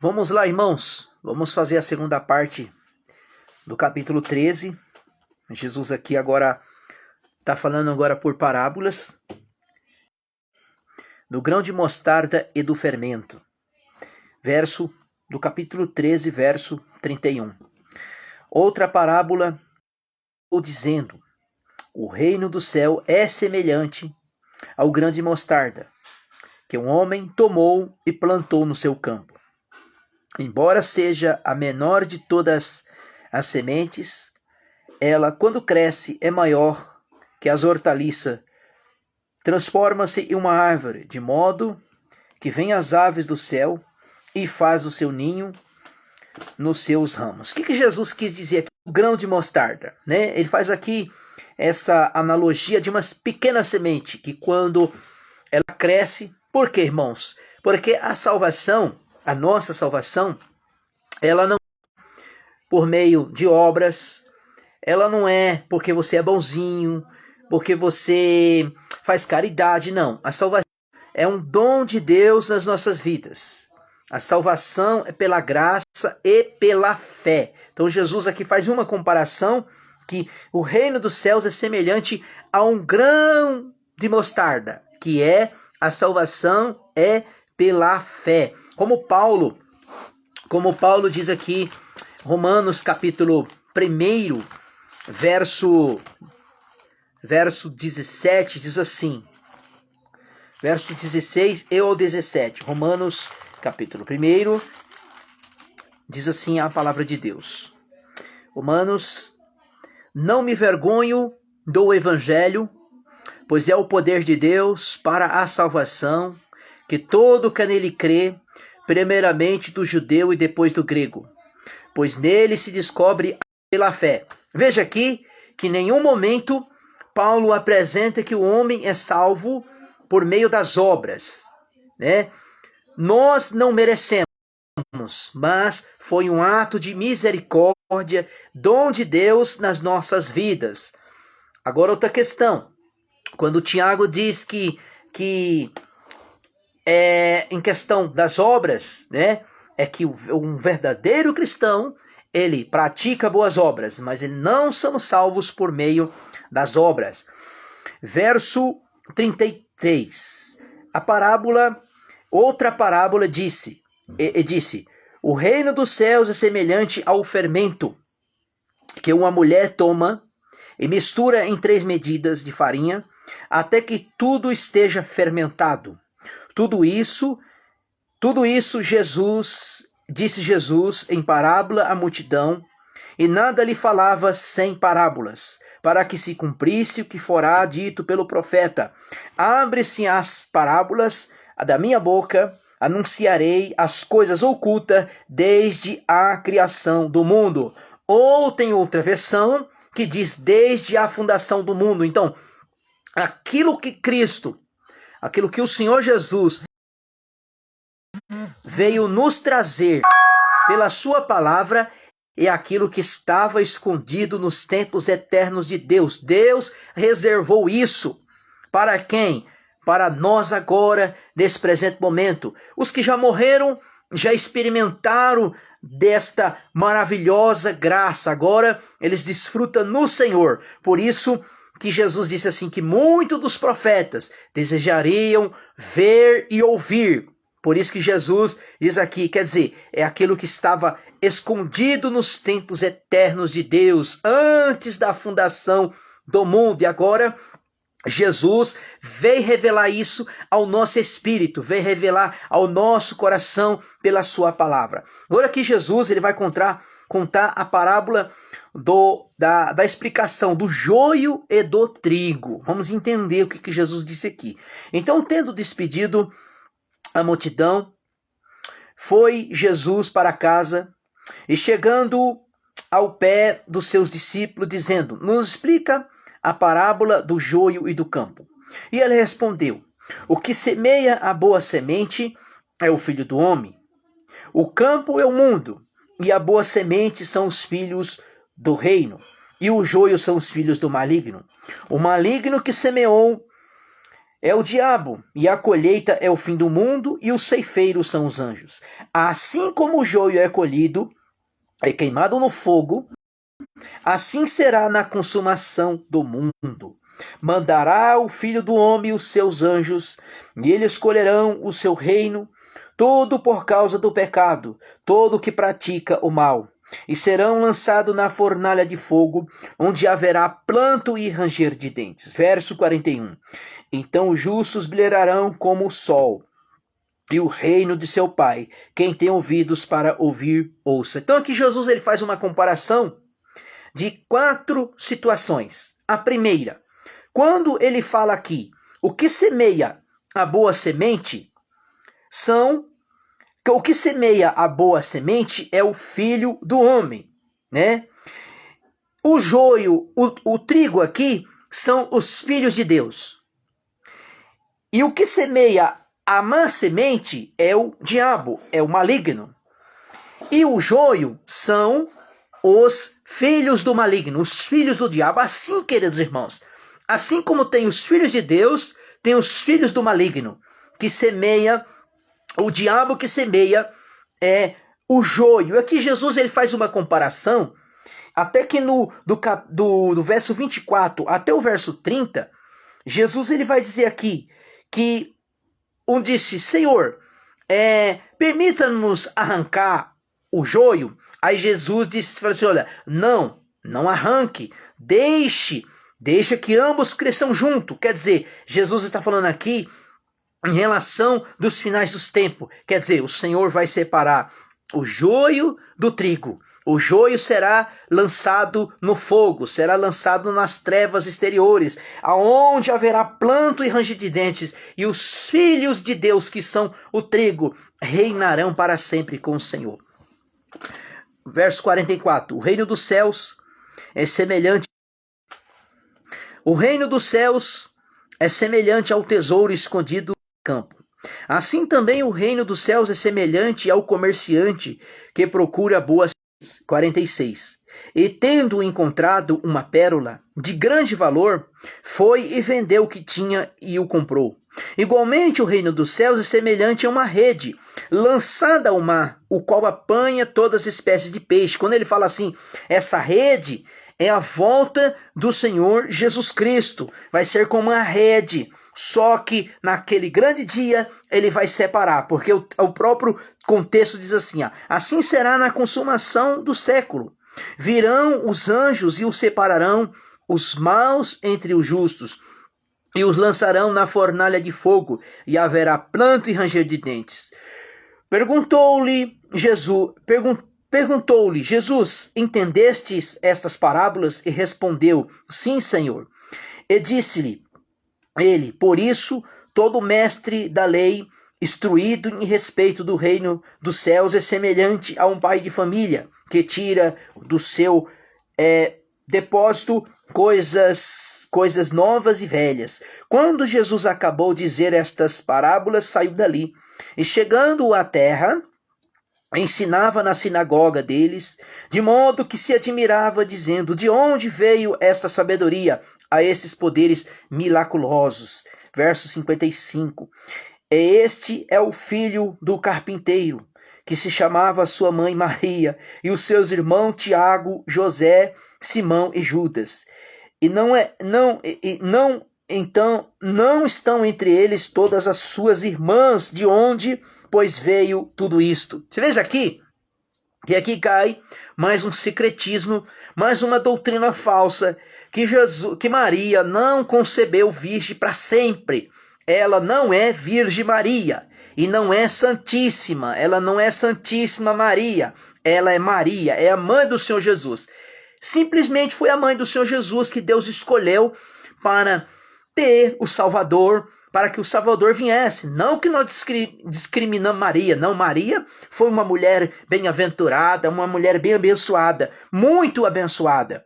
Vamos lá, irmãos. Vamos fazer a segunda parte do capítulo 13. Jesus aqui agora está falando agora por parábolas do grão de mostarda e do fermento. Verso do capítulo 13, verso 31. Outra parábola, dizendo: o reino do céu é semelhante ao grão de mostarda, que um homem tomou e plantou no seu campo. Embora seja a menor de todas as sementes, ela, quando cresce, é maior que as hortaliças. Transforma-se em uma árvore, de modo que vêm as aves do céu e faz o seu ninho nos seus ramos. O que Jesus quis dizer aqui? O grão de mostarda, né? Ele faz aqui essa analogia de uma pequena semente, que quando ela cresce... Por quê, irmãos? Porque a salvação, a nossa salvação, ela não é por meio de obras, ela não é porque você é bonzinho, porque você faz caridade, não. A salvação é um dom de Deus nas nossas vidas. A salvação é pela graça e pela fé. Então Jesus aqui faz uma comparação que o reino dos céus é semelhante a um grão de mostarda, que é a salvação é pela fé. Como Paulo diz aqui, Romanos capítulo 1, verso 17, diz assim, verso 16 e o 17, Romanos capítulo 1, diz assim a palavra de Deus. Romanos: não me vergonho do evangelho, pois é o poder de Deus para a salvação, que todo que nele crê, primeiramente do judeu e depois do grego, pois nele se descobre pela fé. Veja aqui que em nenhum momento Paulo apresenta que o homem é salvo por meio das obras, né? Nós não merecemos, mas foi um ato de misericórdia, dom de Deus nas nossas vidas. Agora outra questão. Quando Tiago diz que em questão das obras, né, é que um verdadeiro cristão, ele pratica boas obras, mas ele não somos salvos por meio das obras. Verso 33. Outra parábola disse: o reino dos céus é semelhante ao fermento que uma mulher toma e mistura em 3 medidas de farinha, até que tudo esteja fermentado. Tudo isso disse Jesus em parábola à multidão, e nada lhe falava sem parábolas, para que se cumprisse o que fora dito pelo profeta: abre-se as parábolas da minha boca, anunciarei as coisas ocultas desde a criação do mundo. Ou tem outra versão que diz desde a fundação do mundo. Então, aquilo que o Senhor Jesus veio nos trazer pela sua palavra é aquilo que estava escondido nos tempos eternos de Deus. Deus reservou isso para quem? Para nós agora, nesse presente momento. Os que já morreram, já experimentaram desta maravilhosa graça. Agora eles desfrutam no Senhor. Por isso que Jesus disse assim, que muitos dos profetas desejariam ver e ouvir. Por isso que Jesus diz aqui, quer dizer, é aquilo que estava escondido nos tempos eternos de Deus, antes da fundação do mundo. E agora Jesus veio revelar isso ao nosso espírito, veio revelar ao nosso coração pela sua palavra. Agora aqui Jesus ele vai contar a parábola da explicação do joio e do trigo. Vamos entender o que Jesus disse aqui. Então, tendo despedido a multidão, foi Jesus para casa, e chegando ao pé dos seus discípulos, dizendo: nos explica a parábola do joio e do campo. E ele respondeu: o que semeia a boa semente é o filho do homem. O campo é o mundo, e a boa semente são os filhos do reino, e o joio são os filhos do maligno. O maligno que semeou é o diabo, e a colheita é o fim do mundo, e os ceifeiros são os anjos. Assim como o joio é colhido, é queimado no fogo, assim será na consumação do mundo. Mandará o Filho do Homem os seus anjos, e eles escolherão o seu reino, tudo por causa do pecado, todo que pratica o mal. E serão lançados na fornalha de fogo, onde haverá pranto e ranger de dentes. Verso 41. Então os justos brilharão como o sol, e o reino de seu Pai. Quem tem ouvidos para ouvir, ouça. Então aqui Jesus ele faz uma comparação de 4 situações. A primeira, quando ele fala aqui, o que semeia a boa semente o que semeia a boa semente é o Filho do Homem, né? O joio, o trigo aqui são os filhos de Deus. E o que semeia a má semente é o diabo, é o maligno. E o joio são os filhos do maligno, os filhos do diabo. Assim, queridos irmãos, assim como tem os filhos de Deus, tem os filhos do maligno, que semeia, o diabo que semeia é o joio. Aqui Jesus ele faz uma comparação, até que do verso 24 até o verso 30, Jesus ele vai dizer aqui que disse, Senhor, permita-nos arrancar o joio. Aí Jesus disse, falou assim, olha, não arranque, deixa que ambos cresçam junto. Quer dizer, Jesus está falando aqui em relação dos finais dos tempos. Quer dizer, o Senhor vai separar o joio do trigo. O joio será lançado no fogo, será lançado nas trevas exteriores, aonde haverá pranto e ranger de dentes, e os filhos de Deus, que são o trigo, reinarão para sempre com o Senhor. Verso 44. O reino dos céus é semelhante. O reino dos céus é semelhante ao tesouro escondido no campo. Assim também o reino dos céus é semelhante ao comerciante que procura boas. 46. E tendo encontrado uma pérola de grande valor, foi e vendeu o que tinha e o comprou. Igualmente o reino dos céus é semelhante a uma rede lançada ao mar, o qual apanha todas as espécies de peixe. Quando ele fala assim, essa rede é a volta do Senhor Jesus Cristo. Vai ser como uma rede, só que naquele grande dia ele vai separar, porque o próprio contexto diz assim, assim será na consumação do século. Virão os anjos e os separarão os maus entre os justos, e os lançarão na fornalha de fogo, e haverá pranto e ranger de dentes. Perguntou-lhe Jesus, entendestes estas parábolas? E respondeu, sim, Senhor. E disse-lhe ele, por isso, todo mestre da lei, instruído em respeito do reino dos céus, é semelhante a um pai de família, que tira do seu depósito coisas novas e velhas. Quando Jesus acabou de dizer estas parábolas, saiu dali, e chegando à terra, ensinava na sinagoga deles, de modo que se admirava, dizendo, de onde veio esta sabedoria a esses poderes miraculosos? Verso 55. Este é o filho do carpinteiro, que se chamava sua mãe Maria, e os seus irmãos Tiago, José, Simão e Judas. Então não estão entre eles todas as suas irmãs, de onde, pois, veio tudo isto? Você veja aqui, que aqui cai mais um secretismo, mais uma doutrina falsa, que Maria não concebeu virgem para sempre. Ela não é Virgem Maria, e não é Santíssima, ela não é Santíssima Maria, ela é Maria, é a mãe do Senhor Jesus. Simplesmente foi a mãe do Senhor Jesus que Deus escolheu para ter o Salvador, para que o Salvador viesse. Não que nós discriminamos Maria, não, Maria foi uma mulher bem-aventurada, uma mulher bem abençoada, muito abençoada.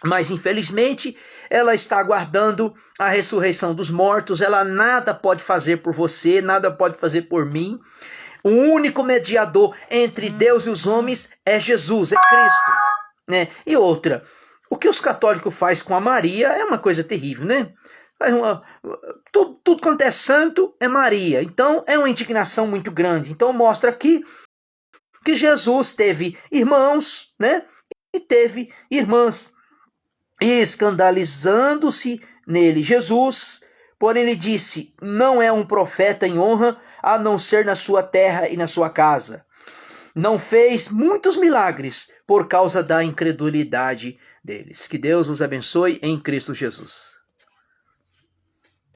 Mas infelizmente ela está aguardando a ressurreição dos mortos, ela nada pode fazer por você, nada pode fazer por mim. O único mediador entre Deus e os homens é Jesus, é Cristo, né? E outra, o que os católicos fazem com a Maria é uma coisa terrível, né? Tudo quanto é santo é Maria. Então é uma indignação muito grande. Então mostra aqui que Jesus teve irmãos, né? E teve irmãs. E escandalizando-se nele, Jesus, porém ele disse: não é um profeta em honra, a não ser na sua terra e na sua casa. Não fez muitos milagres por causa da incredulidade deles. Que Deus nos abençoe em Cristo Jesus.